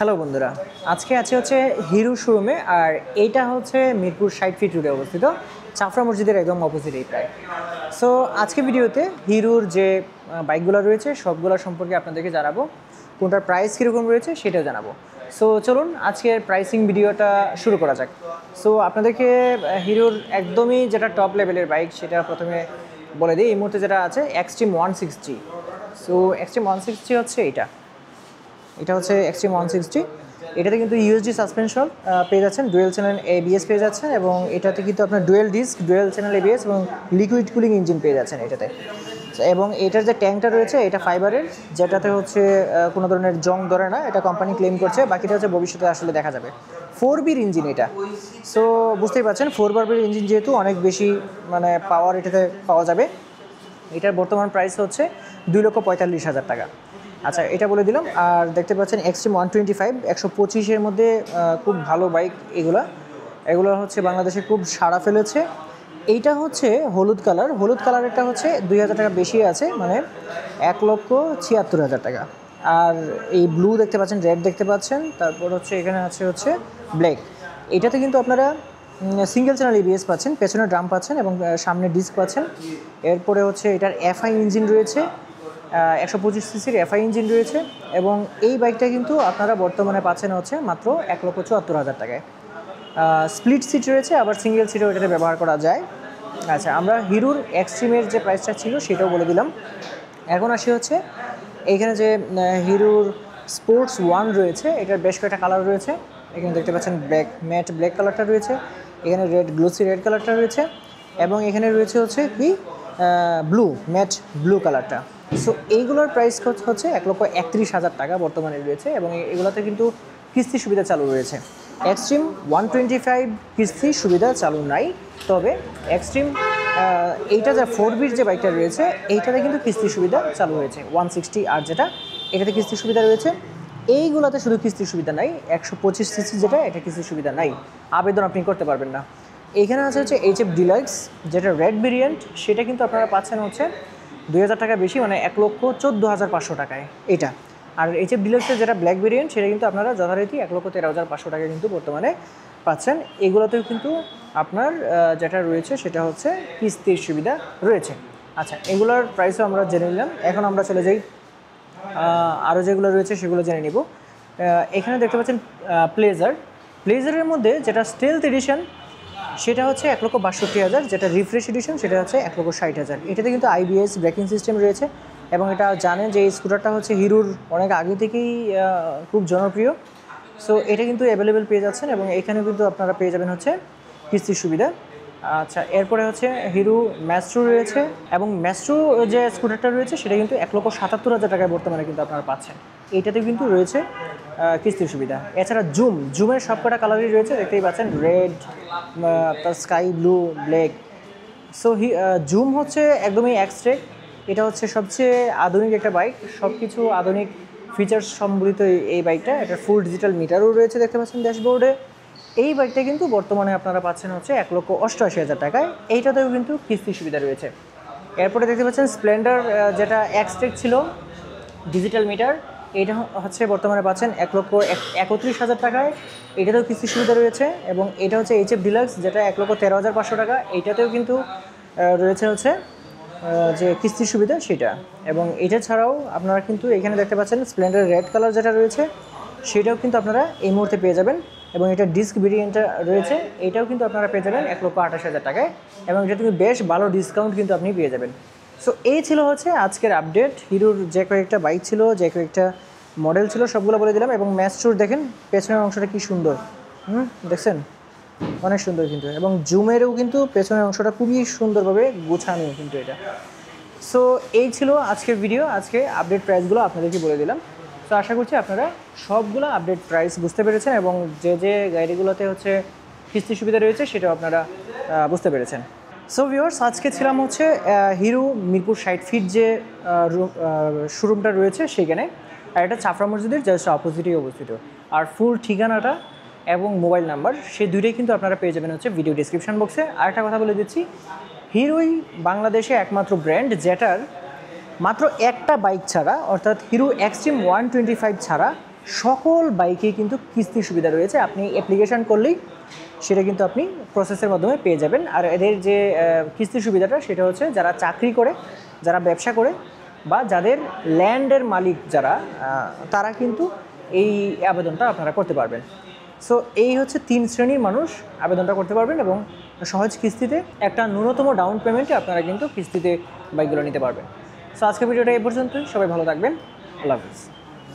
Hello বন্ধুরা, আজকে আছে হচ্ছে হিরো শোরুমে। আর এইটা হচ্ছে মিরপুর 60 ফিট রোডে অবস্থিত, চাফরা মসজিদের একদম অপোজিটেই প্রায়। সো আজকে ভিডিওতে হিরোর যে বাইকগুলো রয়েছে সবগুলো সম্পর্কে আপনাদেরকে জানাবো, কোনটার প্রাইস কীরকম রয়েছে সেটাও জানাবো। সো চলুন আজকের প্রাইসিং ভিডিওটা শুরু করা যাক। সো আপনাদেরকে হিরোর একদমই যেটা টপ লেভেলের বাইক সেটা প্রথমে বলে দিই। এই মুহূর্তে যেটা আছে এক্সট্রিম 160। সো এক্সট্রিম 160 হচ্ছে এটা হচ্ছে এক্সট্রিম 160। এটাতে কিন্তু ইউএসডি সাসপেনশন পেয়ে যাচ্ছেন, ডুয়েল চ্যানেল এবিএস পেয়ে যাচ্ছেন, এবং এটাতে কিন্তু আপনার dual disk, dual channel ABS এবং লিকুইড কুলিং ইঞ্জিন পেয়ে যাচ্ছেন এটাতে। এবং এটার যে ট্যাঙ্কটা রয়েছে এটা ফাইবারের, যেটাতে হচ্ছে কোনো ধরনের জং ধরে না, এটা কোম্পানি ক্লেম করছে। বাকিটা হচ্ছে ভবিষ্যতে আসলে দেখা যাবে। 4Bর ইঞ্জিন এটা। সো বুঝতেই পারছেন 4Bর ইঞ্জিন যেহেতু অনেক বেশি মানে পাওয়ার এটাতে পাওয়া যাবে। এটার বর্তমান প্রাইস হচ্ছে 2,45,000 টাকা। আচ্ছা, এটা বলে দিলাম। আর দেখতে পাচ্ছেন এক্সট্রিম 125 125-এর মধ্যে খুব ভালো বাইক এগুলো হচ্ছে বাংলাদেশে খুব সাড়া ফেলেছে। এইটা হচ্ছে হলুদ কালারেরটা হচ্ছে 2,000 টাকা বেশি আছে, মানে 1,76,000 টাকা। আর এই ব্লু দেখতে পাচ্ছেন, রেড দেখতে পাচ্ছেন, তারপর হচ্ছে এখানে হচ্ছে ব্ল্যাক। এটাতে কিন্তু আপনারা সিঙ্গেল চ্যানেল এবিএস পাচ্ছেন, পেছনে ড্রাম পাচ্ছেন এবং সামনে ডিস্ক পাচ্ছেন। এরপরে হচ্ছে এটার এফআই ইঞ্জিন রয়েছে, 125 সিসির এফআই ইঞ্জিন রয়েছে। এবং এই বাইকটা কিন্তু আপনারা বর্তমানে পাচ্ছেন হচ্ছে মাত্র 1,74,000 টাকায়। স্প্লিট সিট রয়েছে, আবার সিঙ্গেল সিটও এটাতে ব্যবহার করা যায়। আচ্ছা, আমরা হিরোর এক্সট্রিমের যে প্রাইসটা ছিল সেটাও বলে দিলাম। এখন আসি হচ্ছে এইখানে যে হিরোর স্পোর্টস 1 রয়েছে, এটার বেশ কয়েকটা কালার রয়েছে। এখানে দেখতে পাচ্ছেন ম্যাট ব্ল্যাক কালারটা রয়েছে, এখানে গ্লোসি রেড কালারটা রয়েছে, এবং এখানে রয়েছে হচ্ছে কি ম্যাট ব্লু কালারটা। সো এইগুলোর প্রাইস হচ্ছে 1,31,000 টাকা বর্তমানে রয়েছে, এবং এগুলোতে কিন্তু কিস্তি সুবিধা চালু রয়েছে। এক্সট্রিম 125 কিস্তি সুবিধা চালু নাই, তবে এক্সট্রিম এইটা যা 4Bর যে বাইকটা রয়েছে এইটাতে কিন্তু কিস্তি সুবিধা চালু হয়েছে। 160 আর যেটা এটাতে কিস্তি সুবিধা রয়েছে। এইগুলোতে শুধু কিস্তি সুবিধা নাই, 125 সিসি যেটা এটা কিস্তি সুবিধা নাই, আবেদন আপনি করতে পারবেন না। এইখানে হচ্ছে HF ডিলাক্স, যেটা রেড ভেরিয়েন্ট, সেটা কিন্তু আপনারা পাচ্ছেন হচ্ছে 2,000 টাকা বেশি, মানে 1,14,500 টাকায় এটা। আর HF ডিলাক্সের যেটা ব্ল্যাক ভেরিয়েন্ট সেটা কিন্তু আপনারা যথারীতি 1,13,500 টাকা কিন্তু বর্তমানে পাচ্ছেন। এগুলোতেও কিন্তু আপনার যেটা রয়েছে সেটা হচ্ছে কিস্তির সুবিধা রয়েছে। আচ্ছা, এগুলোর প্রাইসও আমরা জেনে নিলাম। এখন আমরা চলে যাই আরও যেগুলো রয়েছে সেগুলো জেনে নিব। এখানে দেখতে পাচ্ছেন প্লেজারের মধ্যে যেটা স্টেলথ এডিশন সেটা হচ্ছে 1,62,000, যেটা রিফ্রেশ এডিশন সেটা হচ্ছে 1,60,000। এটাতে কিন্তু আইবিএস ব্রেকিং সিস্টেম রয়েছে, এবং এটা জানেন যে এই স্কুটারটা হচ্ছে হিরোর অনেক আগে থেকেই খুব জনপ্রিয়। সো এটা কিন্তু অ্যাভেলেবেল পেয়ে যাচ্ছেন, এবং এখানেও কিন্তু আপনারা পেয়ে যাবেন হচ্ছে কিস্তির সুবিধা। আচ্ছা, এরপরে হচ্ছে হিরো ম্যাস্ট্রো রয়েছে, এবং ম্যাস্ট্রো যে স্কুটারটা রয়েছে সেটা কিন্তু 1,77,000 টাকায় বর্তমানে কিন্তু আপনারা পাচ্ছেন। এইটাতে কিন্তু রয়েছে কিস্তির সুবিধা। এছাড়া জুমের সবকটা কালারই রয়েছে, দেখতেই পাচ্ছেন, red, sky blue, black. So zoom হচ্ছে একদমই এক্সট্রেক। এটা হচ্ছে সবচেয়ে আধুনিক একটা বাইক, সব কিছু আধুনিক ফিচার্স সম্বলিত এই বাইকটা। এটা ফুল ডিজিটাল মিটারও রয়েছে, দেখতে পাচ্ছেন ড্যাশবোর্ডে। এই বাইকটা কিন্তু বর্তমানে আপনারা পাচ্ছেন হচ্ছে 1,88,000 টাকায়। এইটাতেও কিন্তু কিস্তি সুবিধা রয়েছে। এরপরে দেখতে পাচ্ছেন স্প্লেন্ডার, যেটা এক্সট্রেক ছিল ডিজিটাল মিটার, এটা হচ্ছে বর্তমানে পাচ্ছেন 1,31,000 টাকায়। এটাতেও কিস্তি সুবিধা রয়েছে। এবং এটা হচ্ছে HF ডিলাক্স, যেটা 1,13,500 টাকা। এইটাতেও কিন্তু রয়েছে হচ্ছে যে কিস্তির সুবিধা সেটা। এবং এটা ছাড়াও আপনারা কিন্তু এখানে দেখতে পাচ্ছেন স্প্লেন্ডার রেড কালার যেটা রয়েছে সেটাও কিন্তু আপনারা এই মুহূর্তে পেয়ে যাবেন। এবং এটা ডিস্ক ভেরিয়েন্টটা রয়েছে, এটাও কিন্তু আপনারা পেয়ে যাবেন 1,28,000 টাকায়, এবং এটা কিন্তু বেশ ভালো ডিসকাউন্ট কিন্তু আপনি পেয়ে যাবেন। সো এই ছিল হচ্ছে আজকের আপডেট। হিরোর যে কয়েকটা বাইক ছিল, যে কয়েকটা মডেল ছিল সবগুলো বলে দিলাম। এবং ম্যাস্ট্রোর দেখেন পেছনের অংশটা কি সুন্দর, দেখছেন, অনেক সুন্দর কিন্তু। এবং জুমেরও কিন্তু পেছনের অংশটা খুবই সুন্দরভাবে গোছানো কিন্তু এটা। সো এই ছিল আজকের ভিডিও। আজকে আপডেট প্রাইসগুলো আপনাদেরকে বলে দিলাম। তো আশা করছি আপনারা সবগুলো আপডেট প্রাইস বুঝতে পেরেছেন, এবং যে গাড়িগুলোতে হচ্ছে কিস্তি সুবিধা রয়েছে সেটাও আপনারা বুঝতে পেরেছেন। সো ভিউয়ার্স, আজকে ছিলাম হচ্ছে হিরো মিরপুর 60 ফিট যে শোরুমটা রয়েছে সেখানে। আর এটা চাফরা মসজিদের জাস্ট অপোজিটেই অবস্থিত। আর ফুল ঠিকানাটা এবং মোবাইল নাম্বার সেই দুইটাই কিন্তু আপনারা পেয়ে যাবেন হচ্ছে ভিডিও ডিসক্রিপশন বক্সে। আরেকটা কথা বলে দিচ্ছি, হিরোই বাংলাদেশে একমাত্র ব্র্যান্ড যেটার মাত্র একটা বাইক ছাড়া, অর্থাৎ হিরো এক্সট্রিম 125 ছাড়া সকল বাইকেই কিন্তু কিস্তির সুবিধা রয়েছে। আপনি অ্যাপ্লিকেশান করলেই সেটা কিন্তু আপনি প্রসেসের মাধ্যমে পেয়ে যাবেন। আর এদের যে কিস্তির সুবিধাটা সেটা হচ্ছে যারা চাকরি করে, যারা ব্যবসা করে বা যাদের ল্যান্ডের মালিক যারা, তারা কিন্তু এই আবেদনটা আপনারা করতে পারবেন। সো এই হচ্ছে 3 শ্রেণীর মানুষ আবেদনটা করতে পারবেন এবং সহজ কিস্তিতে একটা ন্যূনতম ডাউন পেমেন্টে আপনারা কিন্তু কিস্তিতে বাইকগুলো নিতে পারবেন। সো আজকের ভিডিওটা এই পর্যন্তই। সবাই ভালো থাকবেন। আল্লাহ হাফিজ।